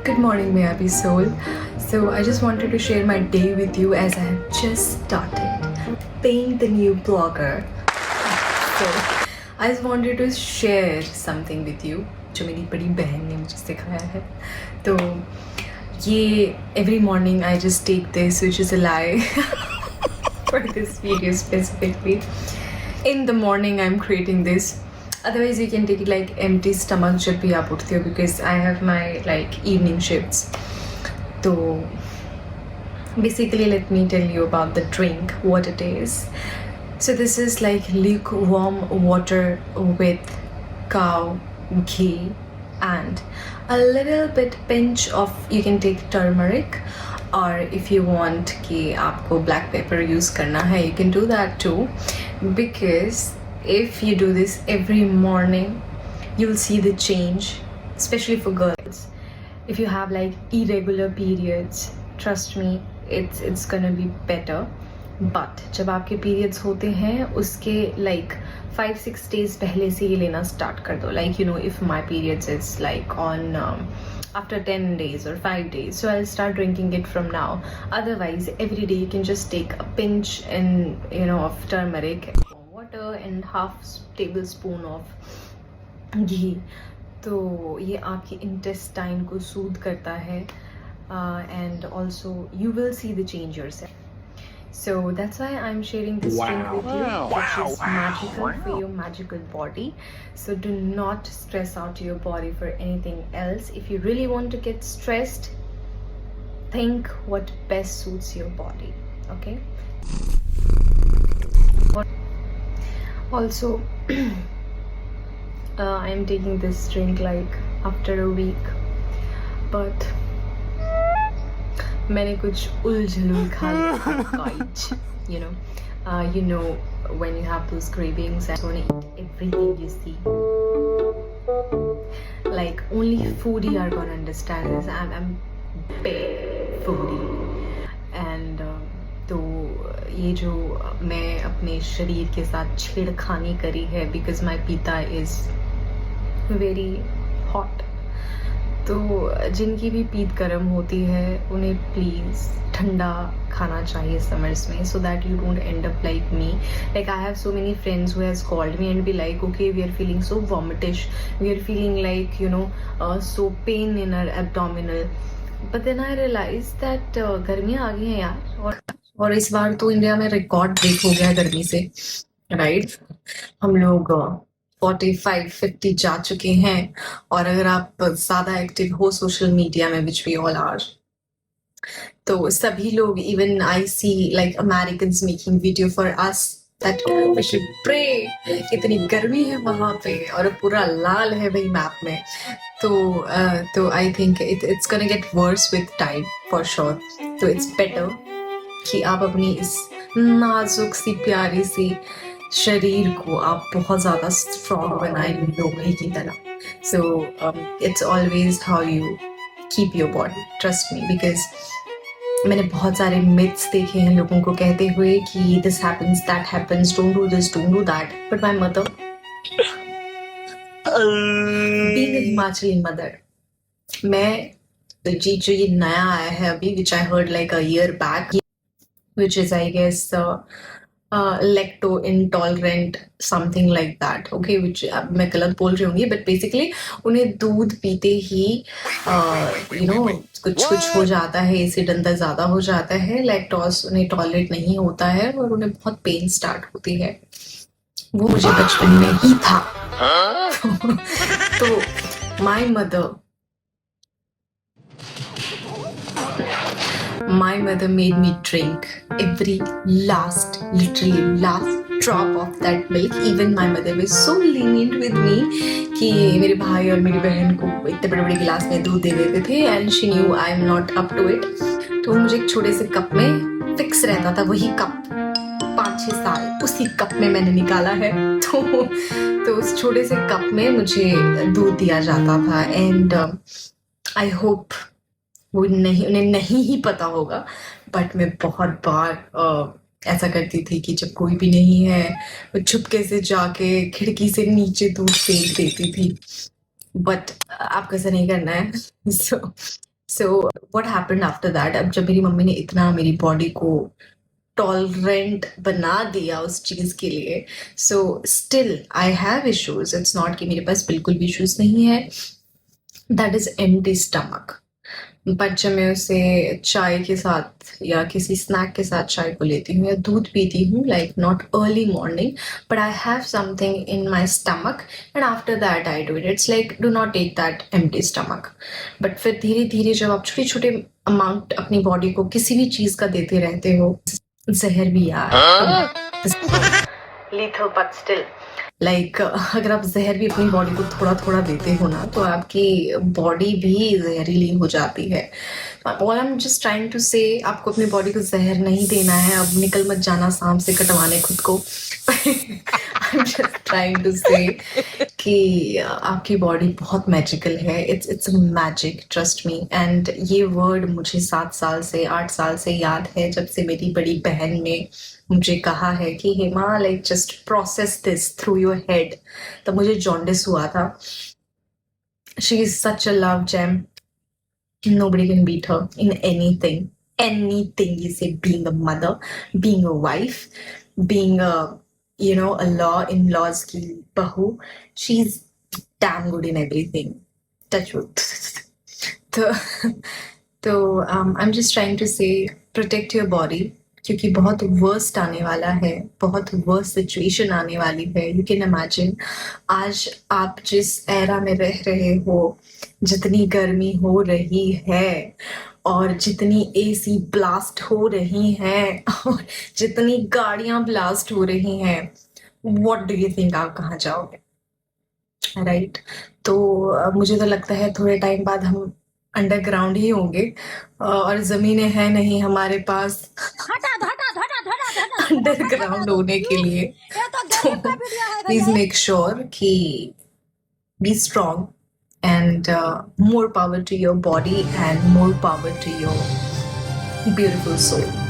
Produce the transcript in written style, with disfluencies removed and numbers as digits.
Good morning, Mayabhi Soul. So, I just wanted to share my day with you as I have just started being the new blogger. So, I just wanted to share something with you जो मेरी बड़ी बहन ने मुझे सिखाया है. तो ये every morning I just take this, which is a lie, for this video specifically. In the morning I'm creating this. Otherwise you can take it like empty stomach जब भी आप उठते हो, because I have my like evening shifts. So basically let me tell you about the drink, what it is. So this is like lukewarm water with cow ghee and a little bit pinch of, you can take turmeric, or if you want कि आपको black pepper use करना है, you can do that too, because if you do this every morning you'll see the change, especially for girls. If you have like irregular periods, trust me, it's gonna be better. But जब आपके periods होते हैं उसके like 5-6 days पहले से ये लेना start कर दो. Like if my periods is like on after 10 days or 5 days, so I'll start drinking it from now. Otherwise every day you can just take a pinch and of turmeric, water and half tablespoon of ghee. तो ये आपके intestine को soothe करता है, and also you will see the change yourself. So that's why I'm sharing this drink with you, which is magical for your magical body. So do not stress out your body for anything else. If you really want to get stressed, think what best suits your body, okay? Also, I'm taking this drink like after a week, but मैंने कुछ उलझलूल खा लिया guys. You know when you have those cravings and want to eat everything you see. Like only foodie are gonna understand this. I'm big foodie, and तो ये जो मैं अपने शरीर के साथ छेड़खानी करी है, because my pita is very hot. तो जिनकी भी पीत गर्म होती है उन्हें प्लीज़ ठंडा खाना चाहिए समर्स में, so that you don't end up like me. Like I have so many friends who has called me and be like, okay, we are feeling so vomitish, we are feeling like so pain in our abdominal. But then I realized that गर्मियाँ आ गई हैं यार, और इस बार तो India में record break हो गया गर्मी से, राइट? हम लोग 45-50 जा चुके हैं, और अगर आप ज़्यादा एक्टिव हो सोशल मीडिया में, विच वी ऑल आर, तो सभी लोग, even I see like Americans making video for us that we should pray. इतनी गर्मी है वहाँ पे और पूरा लाल है भाई मैप में. तो I think it's gonna get versed with time for sure. तो इट्स बेटर कि आप अपनी इस नाजुक सी प्यारी सी शरीर को आप बहुत ज़्यादा स्ट्रॉन्ग बनाए लोहे की तरह. So it's always how you keep your body, trust me, because मैंने बहुत सारे मिथ्स देखे हैं लोगों को कहते हुए कि this happens, that happens, don't do this, don't do that. But my mother, being a Himachali mother, मैं जी जो ये नया आया है अभी, which I heard like a year back, which is I guess lacto intolerant, something like that, okay, which मैं गलत बोल रही होंगी, but basically उन्हें दूध पीते ही कुछ हो जाता है, एसिड अंदर ज़्यादा हो जाता है, लैक्टोज उन्हें टॉलरेट नहीं होता है और उन्हें बहुत पेन स्टार्ट होती है. वो मुझे बचपन में ही था. तो my mother made me drink every literally last drop of that milk. Even my mother was so lenient with me कि मेरे भाई और मेरी बहन को इतने बड़े बड़े गिलास में दूध दे देते थे, and she knew I am not up to it. तो मुझे एक छोटे से कप में फिक्स रहता था, वही कप 5-6 साल उसी कप में मैंने निकाला है. तो उस छोटे से कप में मुझे दूध दिया जाता था. एंड आई होप उन्हें नहीं ही पता होगा, बट मैं बहुत बार ऐसा करती थी कि जब कोई भी नहीं है वो चुपके से जाके खिड़की से नीचे दूध फेंक देती थी. बट आपको ऐसा नहीं करना है. So so what happened after that, अब जब मेरी मम्मी ने इतना मेरी बॉडी को टॉलरेंट बना दिया उस चीज के लिए, so still I have issues, it's not कि मेरे पास बिल्कुल भी इश्यूज नहीं है, that is empty stomach. But जब मैं उसे चाय के साथ या किसी स्नैक के साथ चाय को लेती हूँ या दूध पीती हूँ, like not early morning, but I have something in my stomach and after that I do it, it's like do not take that empty stomach. But फिर धीरे धीरे जब आप छोटे छोटे अमाउंट अपनी बॉडी को किसी भी चीज का देते रहते हो, जहर भी यार lethal but still, लाइक अगर आप जहर भी अपनी बॉडी को थोड़ा थोड़ा देते हो ना, तो आपकी बॉडी भी जहरीली हो जाती है। All I am just trying to say, आपको अपनी बॉडी को जहर नहीं देना है, अब निकल मत जाना सांप से कटवाने खुद को। I am just trying to say कि आपकी बॉडी बहुत मैजिकल है, it's magic, trust me. And ये वर्ड मुझे 7 साल से 8 साल से याद है, जब से मेरी बड़ी बहन ने मुझे कहा है कि Hema like just process this through your head, तब मुझे जॉन्डिस हुआ था। She is such a love gem, nobody can beat her in anything you say, being a mother, being a wife, being a a in-laws ki bahu, she's damn good in everything, touch wood. तो I'm just trying to say, protect your body, क्योंकि बहुत worst आने वाला है, बहुत worst situation आने वाली है। यू कैन इमेजिन आज आप जिस एरा में रह रहे हो, जितनी गर्मी हो रही है और जितनी एसी ब्लास्ट हो रही हैं और जितनी गाड़ियां ब्लास्ट हो रही हैं, व्हाट डू यू थिंक आप कहाँ जाओगे, राइट? तो मुझे तो लगता है थोड़े टाइम बाद हम अंडरग्राउंड ही होंगे, और जमीनें हैं नहीं हमारे पास अंडरग्राउंड होने के लिए। तो प्लीज मेक श्योर कि be strong and more power to your body and more power to your beautiful soul.